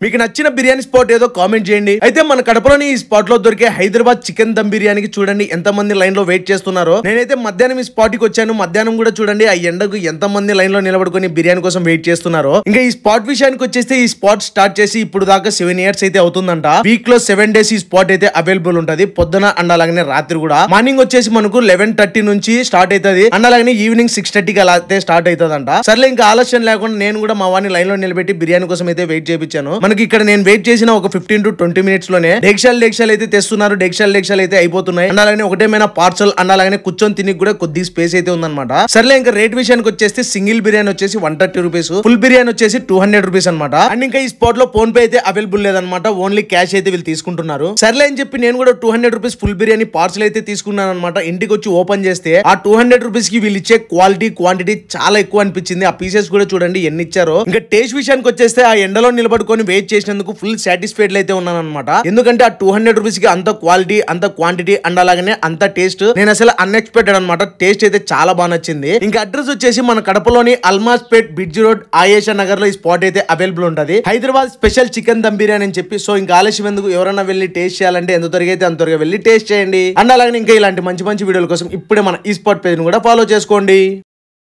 మీకు నచ్చిన బిర్యానీ స్పాట్ ఏదో కామెంట్ చేయండి. అయితే మన కడపలోని ఈ స్పాట్ లో దొరికే హైదరాబాద్ చికెన్ దమ్ బిర్యానీకి చూడండి ఎంత మంది లైన్ లో వెయిట్ చేస్తున్నారో. నేనైతే మధ్యాహ్నం ఈ స్పాట్ కి వచ్చాను. మధ్యాహ్నం కూడా చూడండి ఆ ఎండకు ఎంత మంది లైన్ లో నిలబడుకొని బిర్యానీ కోసం వెయిట్ చేస్తున్నారో. ఇంకా ఈ స్పాట్ విషయానికి వచ్చేస్తే ఈ స్పాట్ స్టార్ట్ చేసి ఇప్పుడు దాకా 7 years అయితే అవుతుందంట. వీక్ లో 7 days ఈ స్పాట్ అయితే అవైలబుల్ ఉంటది. పొద్దున అండ్ అలాగనే రాత్రి కూడా. మార్నింగ్ వచ్చేసి మనకు 11:30 నుంచి స్టార్ట్ అవుతుంది అండ్ అలాగనే ఈవినింగ్ 6:30కి అలా అయితే స్టార్ట్ అవుతుందంట. సర్లే ఇంకా ఆలస్యం లేకుండా నేను కూడా మా వాడిని లైన్ లో నిలబెట్టి బిర్యానీ కోసం అయితే వెయిట్ చేయించాను. మనకి ఇక్కడ నేను వెయిట్ చేసిన ఒక 15 to 20 minutes లోనే డేక్షాలు అయితే తెస్తున్నారు. డేక్షాలు అయితే అయిపోతున్నాయి. అలాగే ఒకటేమైనా పార్సల్ అలాగే కూర్చొని తిని కూడా కొద్ది స్పేస్ అయితే ఉందన్నమాట. సర్లే ఇంకా రేట్ విషయానికి వచ్చేసి సింగిల్ బిర్యానీ వచ్చేసి 130 rupees, ఫుల్ బిర్యానీ వచ్చేసి 200 rupees అనమాట. అండ్ ఇంకా ఈ స్పాట్ లో ఫోన్ పే అయితే అవైలబుల్ లేదనమాట. ఓన్లీ క్యాష్ అయితే వీళ్ళు తీసుకుంటున్నారు. సర్లే అని చెప్పి నేను కూడా 200 rupees ఫుల్ బిర్యానీ పార్సల్ అయితే తీసుకున్నాను అనమాట. ఇంటికి వచ్చి ఓపెన్ చేస్తే ఆ 200 rupees కి వీళ్ళు ఇచ్చే క్వాలిటీ క్వాంటిటీ చాలా ఎక్కువ అనిపించింది. ఆ పీసెస్ కూడా చూడండి ఎన్ని ఇచ్చారో. ఇంకా టేస్ట్ విషయానికి వచ్చేస్తే ఆ ఎండలో నిలబడుకొని వెయిట్ చేసినందుకు ఫుల్ సాటిస్ఫైడ్ అయితే ఉన్నాను అనమాట. ఎందుకంటే ఆ 200 rupees కి అంత క్వాలిటీ అంత క్వాంటిటీ అండ్ అలాగనే అంత టేస్ట్ నేను అసలు అన్ఎక్స్పెక్టెడ్ అనమాట. టేస్ట్ అయితే చాలా బాగా నచ్చింది. ఇంకా అడ్రస్ వచ్చేసి మన కడపలోని అల్మాస్ పేట్ బిడ్జ్ రోడ్ ఆయేషా నగర్ లో ఈ స్పాట్ అయితే అవైలబుల్ ఉంటది. హైదరాబాద్ స్పెషల్ చికెన్ దమ్ బిర్యానీ అని చెప్పి. సో ఇంకా ఆలస్యం ఎందుకు, ఎవరైనా వెళ్ళి టేస్ట్ చేయాలంటే ఎంత త్వరగా అయితే అంత త్వరగా వెళ్ళి టేస్ట్ చేయండి. అండ్ అలాగే ఇంకా ఇలాంటి మంచి మంచి వీడియోల కోసం ఇప్పుడే మన ఈ స్పాట్ పేజ్ ను కూడా ఫాలో చేసుకోండి.